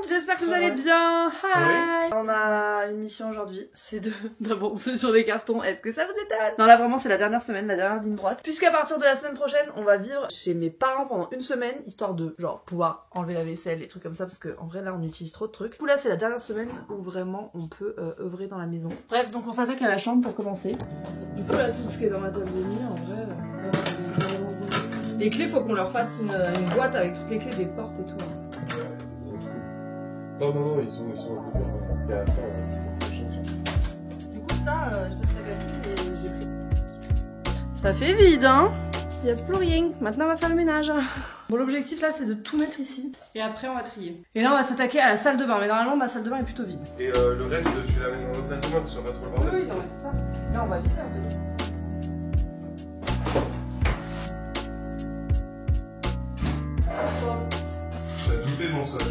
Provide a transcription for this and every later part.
j'espère que vous allez bien. Hi. On a une mission aujourd'hui, c'est d'avancer sur les cartons. Est-ce que ça vous étonne? Non, là vraiment c'est la dernière semaine, la dernière ligne droite. Puisqu'à partir de la semaine prochaine, on va vivre chez mes parents pendant une semaine, histoire de genre pouvoir enlever la vaisselle, les trucs comme ça, parce que en vrai là on utilise trop de trucs. Du coup là c'est la dernière semaine où vraiment on peut œuvrer dans la maison. Bref, donc on s'attaque à la chambre pour commencer. Du coup là tout ce qui est dans ma table de nuit, en vrai. Les clés, faut qu'on leur fasse une boîte avec toutes les clés des portes et tout. Non, ils sont un peu bien. Il y a à faire Du coup, ça, je peux te la et j'ai pris. Ça fait vide, hein? Il y a plus rien. Maintenant, on va faire le ménage. Bon, l'objectif là, c'est de tout mettre ici. Et après, on va trier. Et là, on va s'attaquer à la salle de bain. Mais normalement, ma salle de bain est plutôt vide. Et le reste, tu l'amènes dans notre salle de bain, que ce soit pas trop le bordel. Oui, non, mais c'est ça. Là, on va vider un peu. T'as douté de mon sage.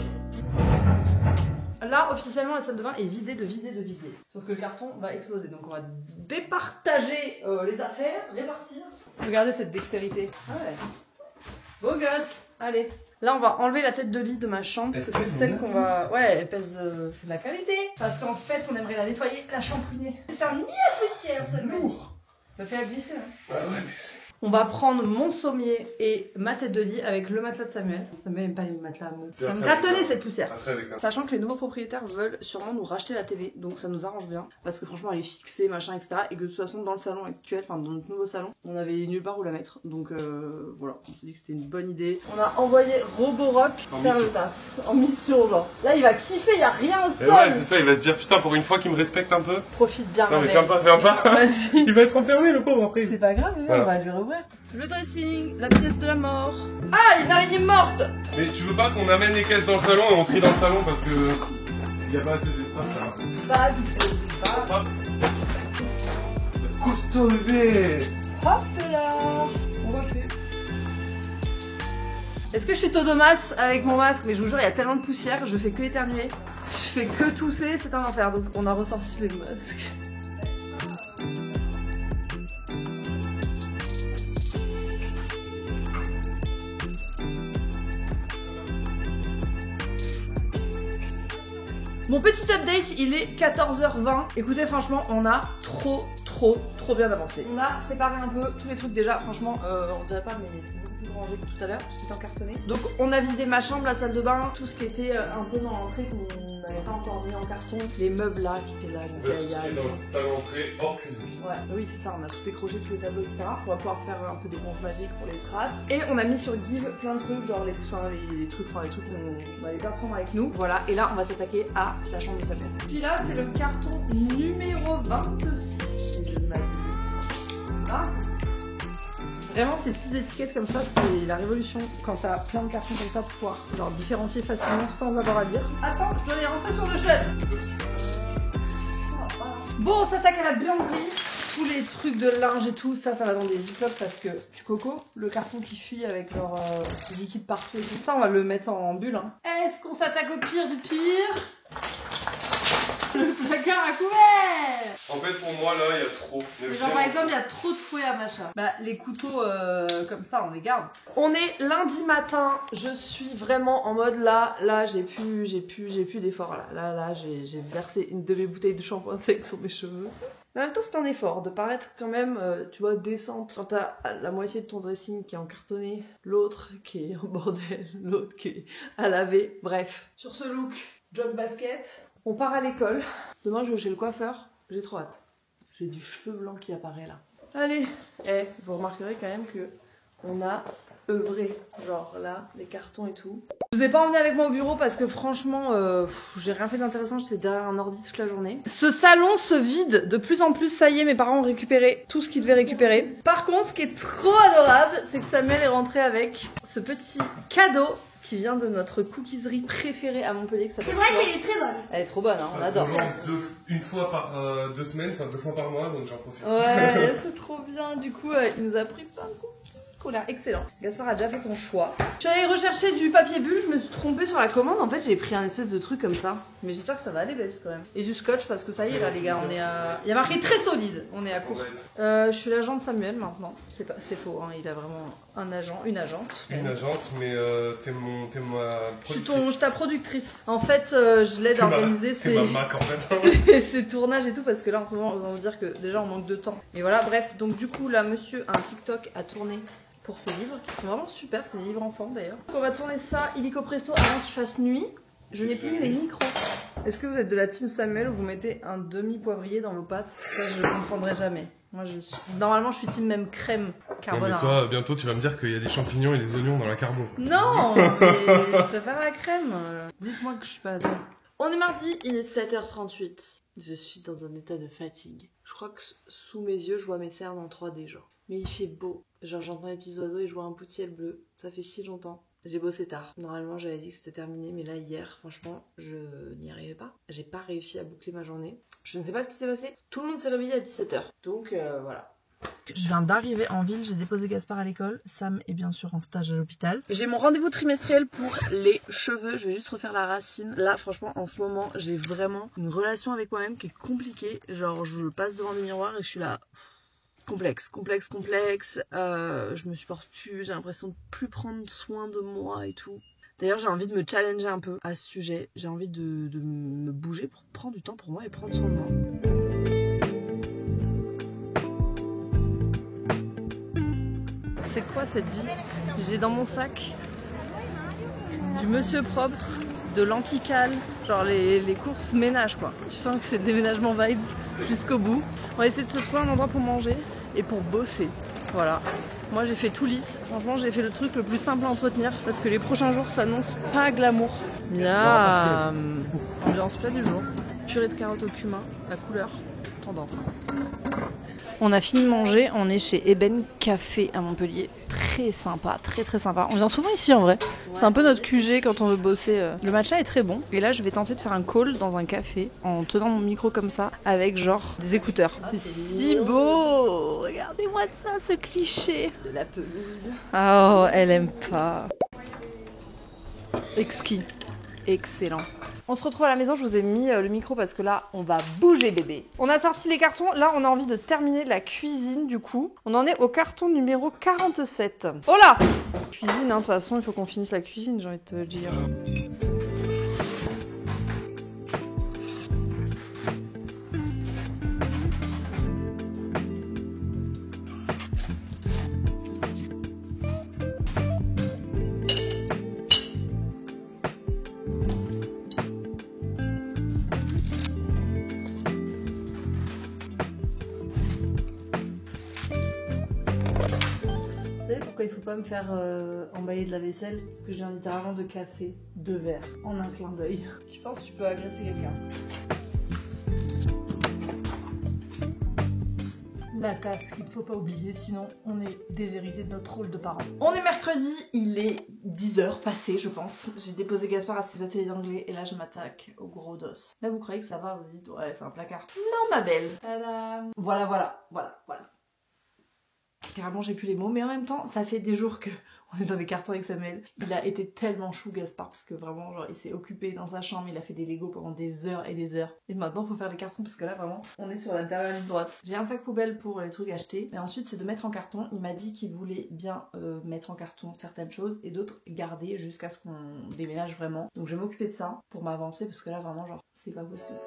Là, officiellement, la salle de bain est vidée de vider. Sauf que le carton va exploser. Donc, on va départager les affaires, répartir. Regardez cette dextérité. Ah ouais. Beau gosse. Allez. Là, on va enlever la tête de lit de ma chambre parce que c'est celle qu'on va... Ouais, elle pèse... c'est de la qualité. Parce qu'en fait, on aimerait la nettoyer, la shampouiner. C'est un nid à poussière, c'est lourd. Ça fait la glisser, hein. Ah ouais, mais c'est... On va prendre mon sommier et ma tête de lit avec le matelas de Samuel. Samuel n'aime pas les matelas. Ça me gratonnait cette poussière. Sachant que les nouveaux propriétaires veulent sûrement nous racheter la télé, donc ça nous arrange bien. Parce que franchement elle est fixée, machin, etc. Et que de toute façon dans le salon actuel, enfin dans notre nouveau salon, on avait nulle part où la mettre. Donc voilà, on s'est dit que c'était une bonne idée. On a envoyé Roborock faire le taf. En mission genre. Là il va kiffer, il y a rien au sol. Ouais c'est ça, il va se dire putain pour une fois qu'il me respecte un peu. Profite bien. Non mais ferme pas. Il va être enfermé le pauvre après. C'est pas grave, voilà. On va lui rouvrir. Le dressing, la pièce de la mort. Ah, il y a une araignée morte. Mais tu veux pas qu'on amène les caisses dans le salon et on trie dans le salon parce que s'il y a pas assez d'espace ça va. Bah du coup, Hop. Costaud bébé. Hop là. On refait. Est-ce que je suis Todomas avec mon masque? Mais je vous jure, il y a tellement de poussière, je fais que éternuer. Je fais que tousser, c'est un enfer. Donc on a ressorti les masques. Mon petit update, il est 14h20. Écoutez, franchement, on a trop bien avancé. On a séparé un peu tous les trucs déjà. Franchement, on dirait pas, mais c'est beaucoup plus rangé que tout à l'heure. Tout est encartonné. Donc, on a vidé ma chambre, la salle de bain, tout ce qui était un peu dans l'entrée qu'on n'avait pas encore mis en carton. Les meubles là qui étaient là. Donc, il y a dans la salle d'entrée hors cuisine. Ouais, oui, c'est ça. On a tout décroché, tous les tableaux, etc. On va pouvoir faire un peu des gonfles magiques pour les traces. Et on a mis sur Give plein de trucs, genre les coussins, les trucs, enfin les trucs qu'on n'allait pas prendre avec nous. Voilà. Et là, on va s'attaquer à la chambre de Samuel. Puis là, c'est le carton numéro 26. Vraiment, ces petites étiquettes comme ça, c'est la révolution quand t'as plein de cartons comme ça pour pouvoir genre différencier facilement sans avoir à lire. Attends, je dois les rentrer sur le chef. Bon, on s'attaque à la buanderie. Tous les trucs de linge et tout, ça va dans des ziplocs parce que tu coco, le carton qui fuit avec leur liquide partout et tout ça, on va le mettre en bulle. Hein. Est-ce qu'on s'attaque au pire du pire? Le placard à couvert. En fait pour moi là il y a trop. Genre par exemple il y a trop de fouet à machin. Bah les couteaux comme ça on les garde. On est lundi matin, je suis vraiment en mode là j'ai plus d'effort là j'ai versé une de mes bouteilles de shampoing sec sur mes cheveux. Mais en même temps c'est un effort de paraître quand même tu vois décente. Quand t'as la moitié de ton dressing qui est en cartonné, l'autre qui est en bordel, l'autre qui est à laver, bref. Sur ce look, jog basket. On part à l'école. Demain, je vais chez le coiffeur. J'ai trop hâte. J'ai du cheveu blanc qui apparaît là. Allez. Vous remarquerez quand même que on a œuvré. Genre là, les cartons et tout. Je vous ai pas emmené avec moi au bureau parce que franchement, j'ai rien fait d'intéressant. J'étais derrière un ordi toute la journée. Ce salon se vide de plus en plus. Ça y est, mes parents ont récupéré tout ce qu'ils devaient récupérer. Par contre, ce qui est trop adorable, c'est que Samuel est rentré avec ce petit cadeau qui vient de notre cookiserie préférée à Montpellier. C'est vrai qu'elle est très bonne. Elle est trop bonne, hein, on adore. Une fois par 2 semaines, enfin 2 fois par mois, donc j'en profite. Ouais, c'est trop bien. Du coup, il nous a pris plein de cookies. L'air excellent. Gaspard a déjà fait son choix. Je suis allée rechercher du papier bulle, je me suis trompée sur la commande. En fait, j'ai pris un espèce de truc comme ça. Mais j'espère que ça va aller, Babs, quand même. Et du scotch, parce que ça y est, là, les gars, on est à... Il y a marqué très solide. On est à court. Je suis l'agent de Samuel maintenant. C'est faux, hein. Il a vraiment un agent, une agente. Une agente, mais t'es ma productrice. Je suis ta productrice. En fait, je l'aide à organiser ma Mac en fait. ses tournages et tout, parce que là en ce moment, on va vous dire que déjà on manque de temps. Et voilà, bref, donc du coup là, monsieur a un TikTok à tourner pour ses livres, qui sont vraiment super, c'est des livres enfants d'ailleurs. On va tourner ça illico presto avant qu'il fasse nuit. Je n'ai plus les micros. Est-ce que vous êtes de la team Samuel où vous mettez un demi-poivrier dans vos pâtes? Ça, je ne comprendrai jamais. Moi, normalement, je suis team même crème carbonara. Non, mais toi, bientôt, tu vas me dire qu'il y a des champignons et des oignons dans la carbo. Non, mais je préfère la crème. Dites-moi que je suis pas la seule. On est mardi, il est 7h38. Je suis dans un état de fatigue. Je crois que sous mes yeux, je vois mes cernes en 3D, genre. Mais il fait beau. Genre, j'entends les petits oiseaux et je vois un petit ciel bleu. Ça fait si longtemps. J'ai bossé tard. Normalement, j'avais dit que c'était terminé, mais là, hier, franchement, je n'y arrivais pas. J'ai pas réussi à boucler ma journée. Je ne sais pas ce qui s'est passé. Tout le monde s'est réveillé à 17h. Donc, voilà. Je viens d'arriver en ville, j'ai déposé Gaspard à l'école. Sam est bien sûr en stage à l'hôpital. J'ai mon rendez-vous trimestriel pour les cheveux. Je vais juste refaire la racine. Là, franchement, en ce moment, j'ai vraiment une relation avec moi-même qui est compliquée. Genre, je passe devant des miroirs et je suis là... Complexe. Je me supporte plus, j'ai l'impression de plus prendre soin de moi et tout. D'ailleurs, j'ai envie de me challenger un peu à ce sujet. J'ai envie de me bouger pour prendre du temps pour moi et prendre soin de moi. C'est quoi cette vie? J'ai dans mon sac du monsieur propre, de l'antical, genre les courses ménage quoi. Tu sens que c'est déménagement vibes jusqu'au bout. On va essayer de se trouver un endroit pour manger et pour bosser. Voilà. Moi j'ai fait tout lisse. Franchement j'ai fait le truc le plus simple à entretenir parce que les prochains jours s'annoncent pas glamour. Miam. Ambiance plat du jour. Purée de carottes au cumin. La couleur. Tendance. On a fini de manger. On est chez Eben Café à Montpellier. Très sympa, très sympa. On vient souvent ici en vrai. C'est un peu notre QG quand on veut bosser. Le matcha est très bon. Et là, je vais tenter de faire un call dans un café en tenant mon micro comme ça avec genre des écouteurs. C'est si beau. Regardez-moi ça, ce cliché. De la pelouse. Oh, elle aime pas. Exquis. Excellent. On se retrouve à la maison, je vous ai mis le micro parce que là, on va bouger bébé. On a sorti les cartons, là on a envie de terminer la cuisine du coup. On en est au carton numéro 47. Oh là! Cuisine, hein, de toute façon, il faut qu'on finisse la cuisine, j'ai envie de te dire. Il faut pas me faire emballer de la vaisselle parce que j'ai littéralement de casser 2 verres en un clin d'œil. Je pense que tu peux agresser quelqu'un. La tasse qu'il ne faut pas oublier, sinon on est déshérité de notre rôle de parents. On est mercredi, il est 10h passé je pense. J'ai déposé Gaspard à ses ateliers d'anglais et là je m'attaque au gros dos. Là vous croyez que ça va, vous dites ouais c'est un placard. Non ma belle. Tadam. Voilà. Carrément j'ai plus les mots, mais en même temps ça fait des jours que on est dans les cartons avec Samuel. Il a été tellement chou Gaspard parce que vraiment genre il s'est occupé dans sa chambre, il a fait des Legos pendant des heures et des heures. Et maintenant il faut faire les cartons parce que là vraiment on est sur la dernière ligne droite. J'ai un sac poubelle pour les trucs achetés, et ensuite c'est de mettre en carton. Il m'a dit qu'il voulait bien mettre en carton certaines choses et d'autres garder jusqu'à ce qu'on déménage vraiment. Donc je vais m'occuper de ça pour m'avancer parce que là vraiment genre c'est pas possible.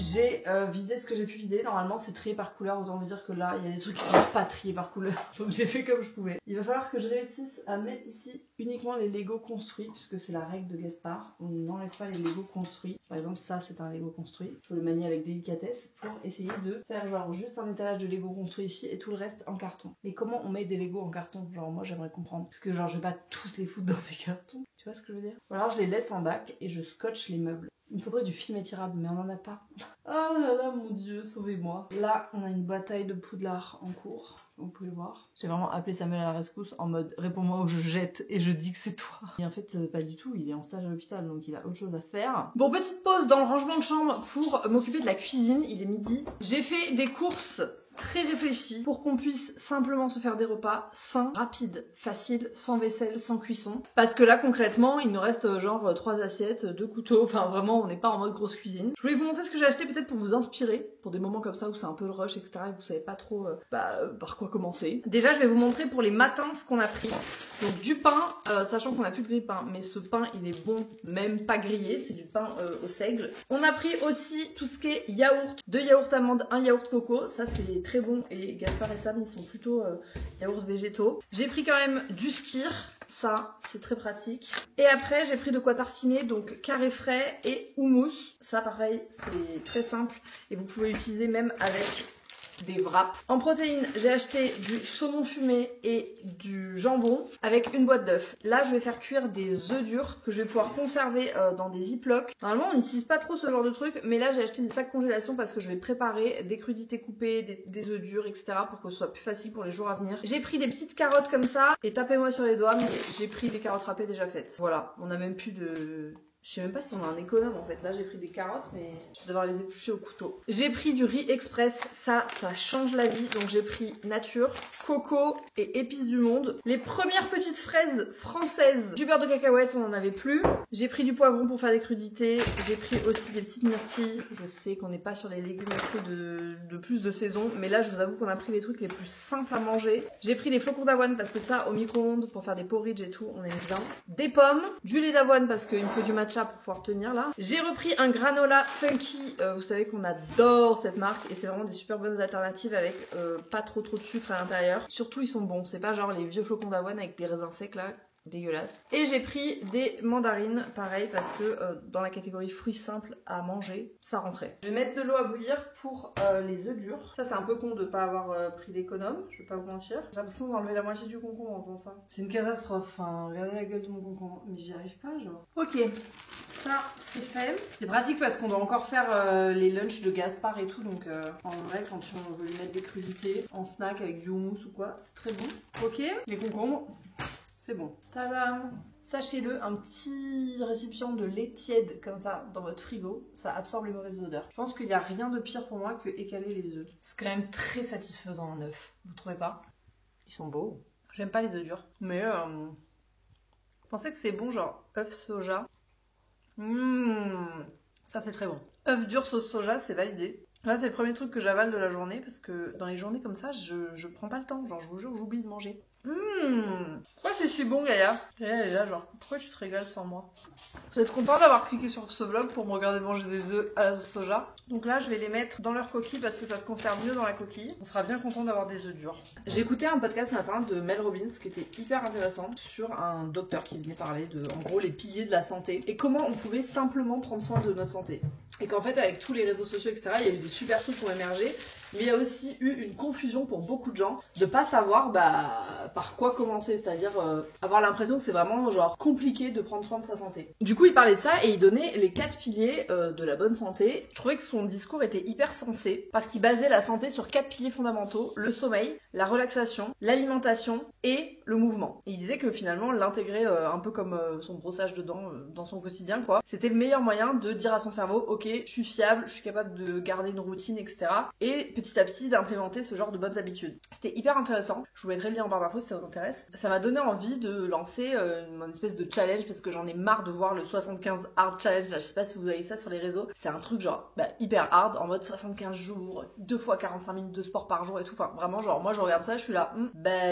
J'ai vidé ce que j'ai pu vider. Normalement c'est trié par couleur, autant vous dire que là il y a des trucs qui sont pas triés par couleur. Donc j'ai fait comme je pouvais. Il va falloir que je réussisse à mettre ici uniquement les Legos construits, puisque c'est la règle de Gaspard. On n'enlève pas les Legos construits. Par exemple ça c'est un Lego construit. Il faut le manier avec délicatesse pour essayer de faire genre juste un étalage de Lego construit ici et tout le reste en carton. Mais comment on met des Legos en carton? Genre moi j'aimerais comprendre. Parce que genre je vais pas tous les foutre dans des cartons. Tu vois ce que je veux dire? Ou alors je les laisse en bac et je scotche les meubles. Il me faudrait du film étirable, mais on n'en a pas. Ah là là, mon dieu, sauvez-moi. Là, on a une bataille de Poudlard en cours. Vous pouvez le voir. J'ai vraiment appelé Samuel à la rescousse en mode réponds-moi ou je jette et je dis que c'est toi. Et en fait, pas du tout, il est en stage à l'hôpital donc il a autre chose à faire. Bon, petite pause dans le rangement de chambre pour m'occuper de la cuisine. Il est midi. J'ai fait des courses très réfléchi pour qu'on puisse simplement se faire des repas sains, rapides, faciles, sans vaisselle, sans cuisson. Parce que là concrètement il nous reste genre 3 assiettes, 2 couteaux, enfin vraiment on n'est pas en mode grosse cuisine. Je voulais vous montrer ce que j'ai acheté peut-être pour vous inspirer, pour des moments comme ça où c'est un peu le rush etc et vous savez pas trop par quoi commencer. Déjà je vais vous montrer pour les matins ce qu'on a pris. Donc du pain, sachant qu'on a plus de grille-pain, mais ce pain il est bon, même pas grillé, c'est du pain au seigle. On a pris aussi tout ce qui est yaourt, 2 yaourts amandes, 1 yaourt coco, ça c'est très bon et Gaspard et Sam ils sont plutôt yaourts végétaux. J'ai pris quand même du skyr, ça c'est très pratique. Et après j'ai pris de quoi tartiner, donc carré frais et houmous, ça pareil c'est très simple et vous pouvez l'utiliser même avec des wraps. En protéines, j'ai acheté du saumon fumé et du jambon avec une boîte d'œufs. Là, je vais faire cuire des œufs durs que je vais pouvoir conserver dans des ziplocs. Normalement, on n'utilise pas trop ce genre de truc, mais là, j'ai acheté des sacs congélation parce que je vais préparer des crudités coupées, des œufs durs, etc. pour que ce soit plus facile pour les jours à venir. J'ai pris des petites carottes comme ça et tapez-moi sur les doigts, mais j'ai pris des carottes râpées déjà faites. Voilà, on a même plus de... Je sais même pas si on a un économe en fait. Là j'ai pris des carottes mais je vais devoir les éplucher au couteau. J'ai pris du riz express, ça change la vie. Donc j'ai pris nature, coco et épices du monde. Les premières petites fraises françaises. Du beurre de cacahuète, on en avait plus. J'ai pris du poivron pour faire des crudités. J'ai pris aussi des petites myrtilles. Je sais qu'on n'est pas sur les légumes de plus de saison. Mais là je vous avoue qu'on a pris les trucs les plus simples à manger. J'ai pris des flocons d'avoine parce que ça au micro-ondes pour faire des porridge et tout, on aime bien. Des pommes, du lait d'avoine parce qu'il me faut du matcha pour pouvoir tenir là. J'ai repris un granola funky, vous savez qu'on adore cette marque et c'est vraiment des super bonnes alternatives avec pas trop de sucre à l'intérieur. Surtout ils sont bons, c'est pas genre les vieux flocons d'avoine avec des raisins secs là, dégueulasse. Et j'ai pris des mandarines, pareil, parce que dans la catégorie fruits simples à manger, ça rentrait. Je vais mettre de l'eau à bouillir pour les œufs durs. Ça c'est un peu con de pas avoir pris d'économe, je vais pas vous mentir. J'ai l'impression d'enlever la moitié du concombre en faisant ça. C'est une catastrophe, hein. Regardez la gueule de mon concombre, mais j'y arrive pas genre. Ok, ça c'est fait. C'est pratique parce qu'on doit encore faire les lunchs de Gaspard et tout, donc en vrai quand on veut lui mettre des crudités en snack avec du houmous ou quoi, c'est très bon. Ok, les concombres. C'est bon. Tadam! Sachez-le, un petit récipient de lait tiède comme ça dans votre frigo, ça absorbe les mauvaises odeurs. Je pense qu'il n'y a rien de pire pour moi que écaler les œufs. C'est quand même très satisfaisant un œuf, vous trouvez pas? Ils sont beaux. J'aime pas les œufs durs, mais je pensais que c'est bon genre œuf soja. Ça c'est très bon. œuf dur sauce soja, c'est validé. Là c'est le premier truc que j'avale de la journée parce que dans les journées comme ça, je prends pas le temps. Genre je vous jure, j'oublie de manger. Pourquoi c'est si bon Gaïa? Gaïa elle est là genre, pourquoi tu te régales sans moi? Vous êtes content d'avoir cliqué sur ce vlog pour me regarder manger des œufs à la sauce soja? Donc là je vais les mettre dans leur coquille parce que ça se conserve mieux dans la coquille. On sera bien content d'avoir des œufs durs. J'ai écouté un podcast ce matin de Mel Robbins qui était hyper intéressant sur un docteur qui venait parler de en gros les piliers de la santé et comment on pouvait simplement prendre soin de notre santé. Et qu'en fait avec tous les réseaux sociaux etc il y a eu des super trucs qui ont émergé. Mais il y a aussi eu une confusion pour beaucoup de gens de pas savoir par quoi commencer, c'est-à-dire avoir l'impression que c'est vraiment genre compliqué de prendre soin de sa santé. Du coup il parlait de ça et il donnait les 4 piliers de la bonne santé. Je trouvais que son discours était hyper sensé parce qu'il basait la santé sur 4 piliers fondamentaux: le sommeil, la relaxation, l'alimentation et le mouvement. Et il disait que finalement l'intégrer un peu comme son brossage de dents dans son quotidien quoi, c'était le meilleur moyen de dire à son cerveau ok je suis fiable, je suis capable de garder une routine etc. Et petit à petit d'implémenter ce genre de bonnes habitudes. C'était hyper intéressant, je vous mettrai le lien en barre d'infos si ça vous intéresse. Ça m'a donné envie de lancer une espèce de challenge parce que j'en ai marre de voir le 75 hard challenge là, je sais pas si vous voyez ça sur les réseaux, c'est un truc genre hyper hard en mode 75 jours, 2 fois 45 minutes de sport par jour et tout, enfin vraiment genre moi je regarde ça, je suis là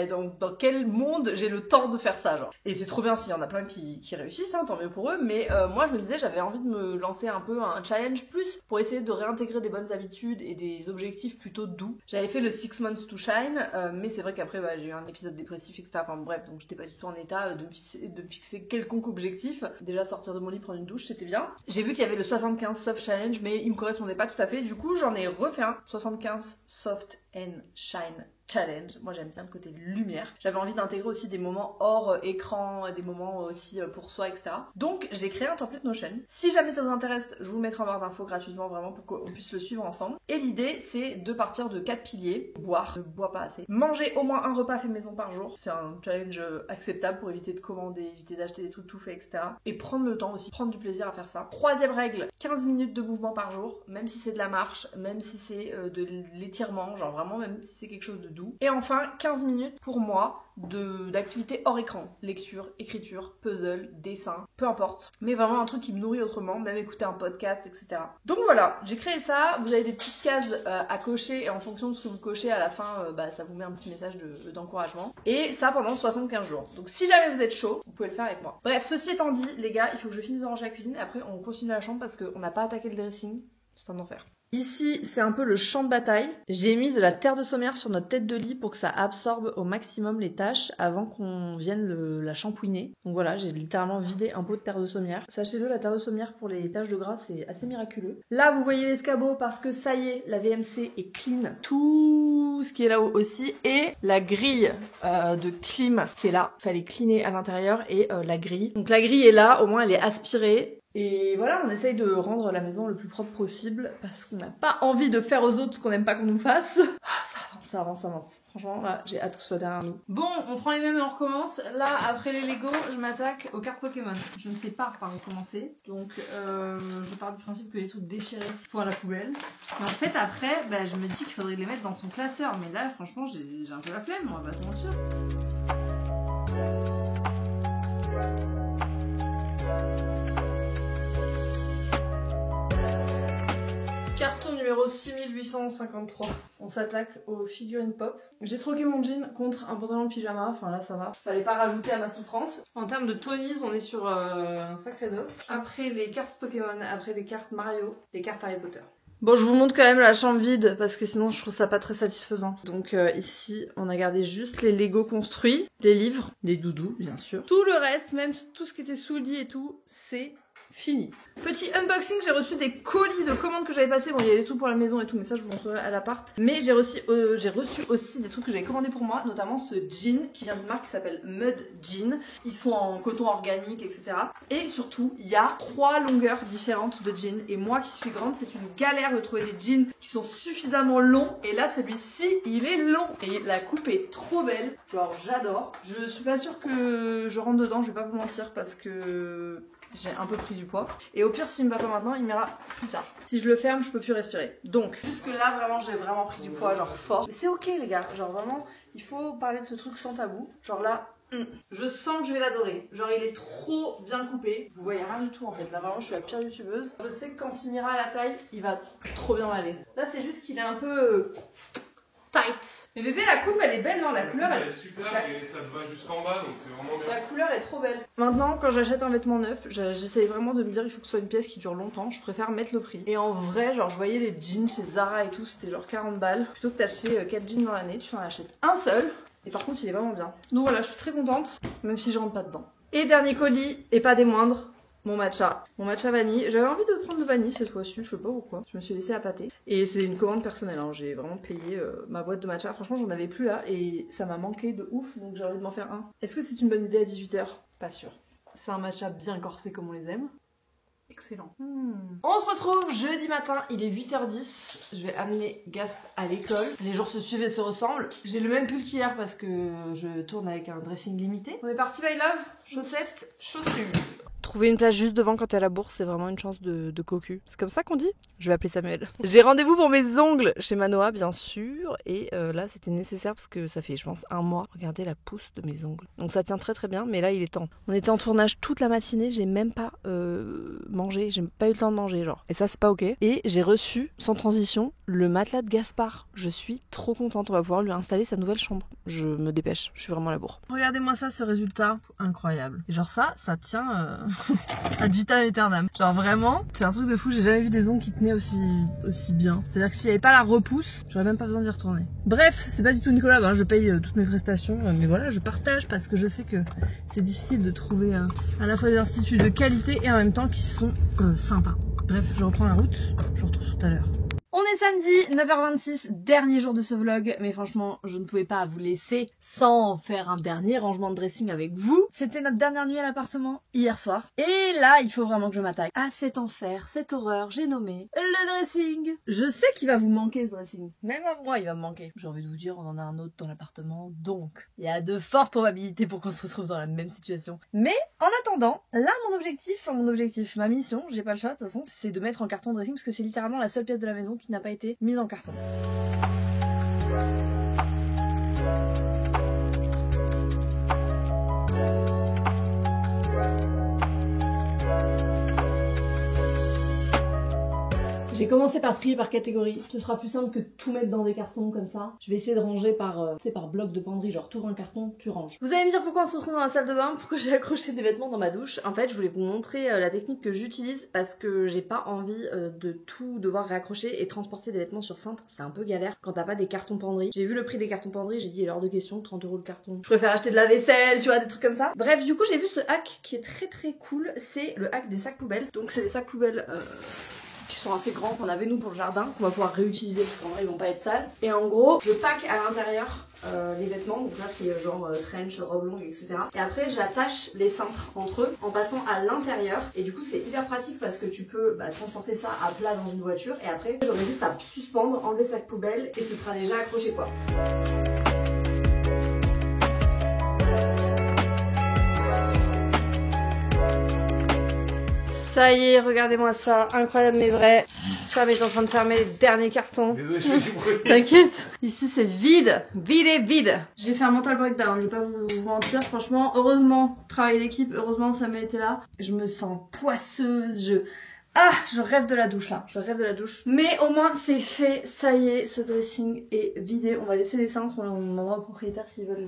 dans quel monde j'ai le temps de faire ça genre. Et c'est trop bien s'il y en a plein qui réussissent, hein, tant mieux pour eux, mais moi je me disais j'avais envie de me lancer un peu un challenge plus pour essayer de réintégrer des bonnes habitudes et des objectifs plutôt doux. J'avais fait le 6 months to shine, mais c'est vrai qu'après j'ai eu un épisode dépressif etc. Enfin bref, donc j'étais pas du tout en état de me fixer quelconque objectif. Déjà sortir de mon lit, prendre une douche, c'était bien. J'ai vu qu'il y avait le 75 soft challenge, mais il me correspondait pas tout à fait. Du coup j'en ai refait un 75 soft and shine challenge. Moi j'aime bien le côté lumière. J'avais envie d'intégrer aussi des moments hors écran, des moments aussi pour soi, etc. Donc j'ai créé un template Notion. Si jamais ça vous intéresse, je vous le mettrai en barre d'infos gratuitement vraiment pour qu'on puisse le suivre ensemble. Et l'idée c'est de partir de 4 piliers. Boire, ne bois pas assez. Manger au moins un repas fait maison par jour. C'est un challenge acceptable pour éviter de commander, éviter d'acheter des trucs tout faits, etc. Et prendre le temps aussi, prendre du plaisir à faire ça. Troisième règle, 15 minutes de mouvement par jour, même si c'est de la marche, même si c'est de l'étirement, genre vraiment même si c'est quelque chose de doux. Et enfin 15 minutes pour moi d'activités hors écran, lecture, écriture, puzzle, dessin, peu importe, mais vraiment un truc qui me nourrit autrement, même écouter un podcast, etc. Donc voilà, j'ai créé ça, vous avez des petites cases à cocher et en fonction de ce que vous cochez à la fin, ça vous met un petit message d'encouragement. Et ça pendant 75 jours. Donc si jamais vous êtes chaud, vous pouvez le faire avec moi. Bref, ceci étant dit, les gars, il faut que je finisse de ranger la cuisine et après on continue la chambre parce qu'on n'a pas attaqué le dressing, c'est un enfer. Ici, c'est un peu le champ de bataille. J'ai mis de la terre de sommière sur notre tête de lit pour que ça absorbe au maximum les tâches avant qu'on vienne la shampouiner. Donc voilà, j'ai littéralement vidé un pot de terre de sommière. Sachez-le, la terre de sommière pour les taches de gras, c'est assez miraculeux. Là, vous voyez l'escabeau parce que ça y est, la VMC est clean. Tout ce qui est là-haut aussi. Et la grille de clim qui est là. Fallait cleaner à l'intérieur et la grille. Donc la grille est là, au moins elle est aspirée. Et voilà, on essaye de rendre la maison le plus propre possible parce qu'on n'a pas envie de faire aux autres ce qu'on n'aime pas qu'on nous fasse. Ça avance. Franchement, là, j'ai hâte que ce soit derrière nous. Bon, on prend les mêmes et on recommence. Là, après les Lego, je m'attaque aux cartes Pokémon. Je ne sais pas par où commencer. Donc, je pars du principe que les trucs déchirés faut à la poubelle. Et en fait, après, je me dis qu'il faudrait les mettre dans son classeur. Mais là, franchement, j'ai un peu la flemme, on va pas se mentir. Carton numéro 6853. On s'attaque aux figurines pop. J'ai troqué mon jean contre un pantalon de pyjama. Enfin là ça va. Fallait pas rajouter à ma souffrance. En termes de tonise, on est sur un sacré dos. Après les cartes Pokémon, après les cartes Mario, les cartes Harry Potter. Bon, je vous montre quand même la chambre vide parce que sinon je trouve ça pas très satisfaisant. Donc ici, on a gardé juste les Lego construits, les livres, les doudous bien sûr. Tout le reste, même tout ce qui était sous le lit et tout, c'est fini. Petit unboxing, j'ai reçu des colis de commandes que j'avais passées. Bon, il y a des trucs pour la maison et tout, mais ça je vous montrerai à l'appart. Mais j'ai reçu aussi des trucs que j'avais commandés pour moi, notamment ce jean qui vient d'une marque qui s'appelle Mud Jean. Ils sont en coton organique, etc. Et surtout, il y a 3 longueurs différentes de jeans. Et moi qui suis grande, c'est une galère de trouver des jeans qui sont suffisamment longs. Et là, celui-ci, il est long. Et la coupe est trop belle. Genre, j'adore. Je suis pas sûre que je rentre dedans, je vais pas vous mentir, parce que j'ai un peu pris du poids. Et au pire, s'il me va pas maintenant, il m'ira plus tard. Si je le ferme, je peux plus respirer. Donc, jusque là, vraiment, j'ai vraiment pris du poids, genre fort. Mais c'est ok, les gars. Genre vraiment, il faut parler de ce truc sans tabou. Genre là, je sens que je vais l'adorer. Genre, il est trop bien coupé. Vous voyez rien du tout, en fait. Là, vraiment, je suis la pire youtubeuse. Je sais que quand il m'ira à la taille, il va trop bien m'aller. Là, c'est juste qu'il est un peu tight. Mais bébé, la coupe elle est belle, non? La couleur elle est super et ça te va jusqu'en bas donc c'est vraiment bien. La couleur est trop belle. Maintenant, quand j'achète un vêtement neuf, j'essaye vraiment de me dire il faut que ce soit une pièce qui dure longtemps. Je préfère mettre le prix. Et en vrai, genre, je voyais les jeans chez Zara et tout, c'était genre 40 balles. Plutôt que d'acheter 4 jeans dans l'année, tu en achètes un seul. Et par contre, il est vraiment bien. Donc voilà, je suis très contente, même si je rentre pas dedans. Et dernier colis, et pas des moindres. Mon matcha vanille. J'avais envie de prendre le vanille cette fois-ci, je sais pas pourquoi. Je me suis laissée appâter. Et c'est une commande personnelle, hein. J'ai vraiment payé ma boîte de matcha. Franchement, j'en avais plus là et ça m'a manqué de ouf, donc j'ai envie de m'en faire un. Est-ce que c'est une bonne idée à 18 h? Pas sûr. C'est un matcha bien corsé comme on les aime. Excellent. On se retrouve jeudi matin, il est 8h10. Je vais amener Gasp à l'école. Les jours se suivent et se ressemblent. J'ai le même pull qu'hier parce que je tourne avec un dressing limité. On est parti, my love. Chaussettes, chaussures. Trouver une place juste devant quand t'es à la bourse, c'est vraiment une chance de cocu. C'est comme ça qu'on dit? Je vais appeler Samuel. J'ai rendez-vous pour mes ongles chez Manoa, bien sûr. Et là, c'était nécessaire parce que ça fait, je pense, 1 mois. Regardez la pousse de mes ongles. Donc ça tient très très bien, mais là, il est temps. On était en tournage toute la matinée, j'ai même pas mangé. J'ai pas eu le temps de manger, genre. Et ça, c'est pas ok. Et j'ai reçu, sans transition, le matelas de Gaspard. Je suis trop contente. On va pouvoir lui installer sa nouvelle chambre. Je me dépêche. Je suis vraiment à la bourre. Regardez-moi ça, ce résultat. Incroyable. Et genre ça tient... ad vitam aeternam. Genre vraiment, c'est un truc de fou, j'ai jamais vu des ongles qui tenaient aussi bien. C'est-à-dire que s'il n'y avait pas la repousse, j'aurais même pas besoin d'y retourner. Bref, c'est pas du tout Nicolas, hein, je paye toutes mes prestations, mais voilà, je partage parce que je sais que c'est difficile de trouver à la fois des instituts de qualité et en même temps qui sont sympas. Bref, je reprends la route, je vous retrouve tout à l'heure. On est samedi, 9h26, dernier jour de ce vlog, mais franchement, je ne pouvais pas vous laisser sans faire un dernier rangement de dressing avec vous. C'était notre dernière nuit à l'appartement, hier soir. Et là, il faut vraiment que je m'attaque à cet enfer, cette horreur, j'ai nommé le dressing. Je sais qu'il va vous manquer ce dressing, même à moi il va me manquer. J'ai envie de vous dire, on en a un autre dans l'appartement, donc il y a de fortes probabilités pour qu'on se retrouve dans la même situation. Mais en attendant, là mon objectif, ma mission, j'ai pas le choix de toute façon, c'est de mettre en carton dressing parce que c'est littéralement la seule pièce de la maison qui n'a pas été mise en carton. J'ai commencé par trier par catégorie. Ce sera plus simple que de tout mettre dans des cartons comme ça. Je vais essayer de ranger par, par bloc de penderie, genre tu ouvres un carton, tu ranges. Vous allez me dire pourquoi on se retrouve dans la salle de bain, pourquoi j'ai accroché des vêtements dans ma douche. En fait, je voulais vous montrer la technique que j'utilise parce que j'ai pas envie de tout devoir réaccrocher et transporter des vêtements sur cintre. C'est un peu galère quand t'as pas des cartons penderie. J'ai vu le prix des cartons penderie, j'ai dit il est hors de question, 30 € le carton. Je préfère acheter de la vaisselle, tu vois, des trucs comme ça. Bref, du coup, j'ai vu ce hack qui est très cool. C'est le hack des sacs poubelles. Donc c'est des sacs poubelles qui sont assez grands qu'on avait nous pour le jardin, qu'on va pouvoir réutiliser parce qu'en vrai ils vont pas être sales. Et en gros, je pack à l'intérieur les vêtements, donc là c'est genre trench, robe longue, etc. Et après j'attache les cintres entre eux en passant à l'intérieur. Et du coup c'est hyper pratique parce que tu peux transporter ça à plat dans une voiture. Et après j'aurai juste à suspendre, enlever le sac poubelle et ce sera déjà accroché quoi. Ça y est, regardez-moi ça, incroyable mais vrai. Sam est en train de fermer les derniers cartons. Désolé, je fais du bruit. T'inquiète. Ici c'est vide, vide. J'ai fait un mental breakdown, je vais pas vous mentir. Franchement, heureusement, travail d'équipe, heureusement Sam était là. Je me sens poisseuse, je rêve de la douche là, je rêve de la douche. Mais au moins c'est fait, ça y est, ce dressing est vidé. On va laisser les cintres, on demandera aux propriétaires s'ils veulent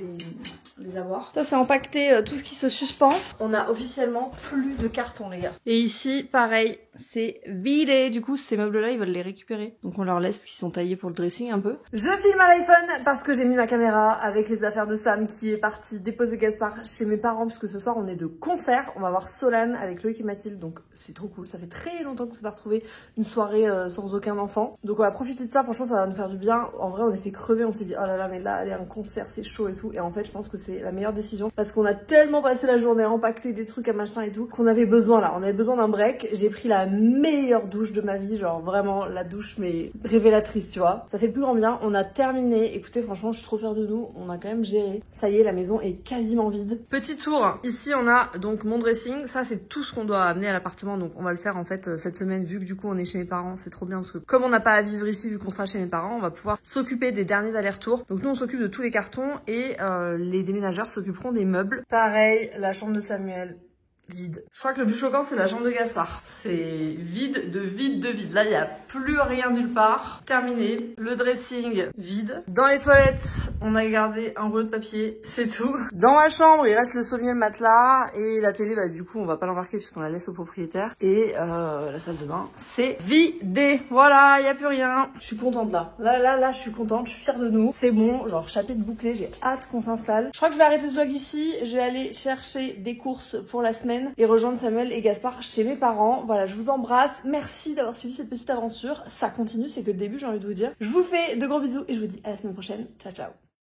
les avoir. Ça c'est empaqueté, tout ce qui se suspend. On a officiellement plus de cartons les gars. Et ici, pareil, c'est vidé. Du coup ces meubles là ils veulent les récupérer. Donc on leur laisse parce qu'ils sont taillés pour le dressing un peu. Je filme à l'iPhone parce que j'ai mis ma caméra avec les affaires de Sam qui est parti déposer Gaspard chez mes parents puisque ce soir on est de concert. On va voir Solane avec Loïc et Mathilde, donc c'est trop cool. Ça fait très longtemps qu'on s'est pas retrouvé une soirée sans aucun enfant. Donc on va profiter de ça, franchement ça va nous faire du bien. En vrai on était crevés, on s'est dit oh là là mais là aller à un concert c'est chaud et tout. Et en fait je pense que c'est la meilleure décision parce qu'on a tellement passé la journée à empaqueter des trucs à machin et tout qu'on avait besoin là. On avait besoin d'un break. J'ai pris la meilleure douche de ma vie, genre vraiment la douche mais révélatrice tu vois. Ça fait le plus grand bien, on a terminé. Écoutez franchement je suis trop fière de nous, on a quand même géré. Ça y est la maison est quasiment vide. Petit tour, ici on a donc mon dressing. Ça c'est tout ce qu'on doit amener à l'appartement donc on va le faire en fait cette semaine vu que du coup on est chez mes parents. C'est trop bien parce que comme on n'a pas à vivre ici vu qu'on sera chez mes parents, on va pouvoir s'occuper des derniers allers-retours. Donc nous on s'occupe de tous les cartons et les déménageurs s'occuperont des meubles. Pareil, la chambre de Samuel vide. Je crois que le plus choquant c'est la chambre de Gaspard. C'est vide de vide de vide. Là il n'y a plus rien nulle part. Terminé. Le dressing vide. Dans les toilettes on a gardé un rouleau de papier. C'est tout. Dans ma chambre il reste le sommier, le matelas et la télé du coup on va pas l'embarquer puisqu'on la laisse au propriétaire. Et la salle de bain c'est vidé. Voilà, il n'y a plus rien. Je suis contente là. Là je suis contente. Je suis fière de nous. C'est bon, genre chapitre bouclé. J'ai hâte qu'on s'installe. Je crois que je vais arrêter ce vlog ici. Je vais aller chercher des courses pour la semaine et rejoindre Samuel et Gaspard chez mes parents. Voilà, je vous embrasse. Merci d'avoir suivi cette petite aventure. Ça continue, c'est que le début, j'ai envie de vous dire. Je vous fais de gros bisous et je vous dis à la semaine prochaine. Ciao, ciao.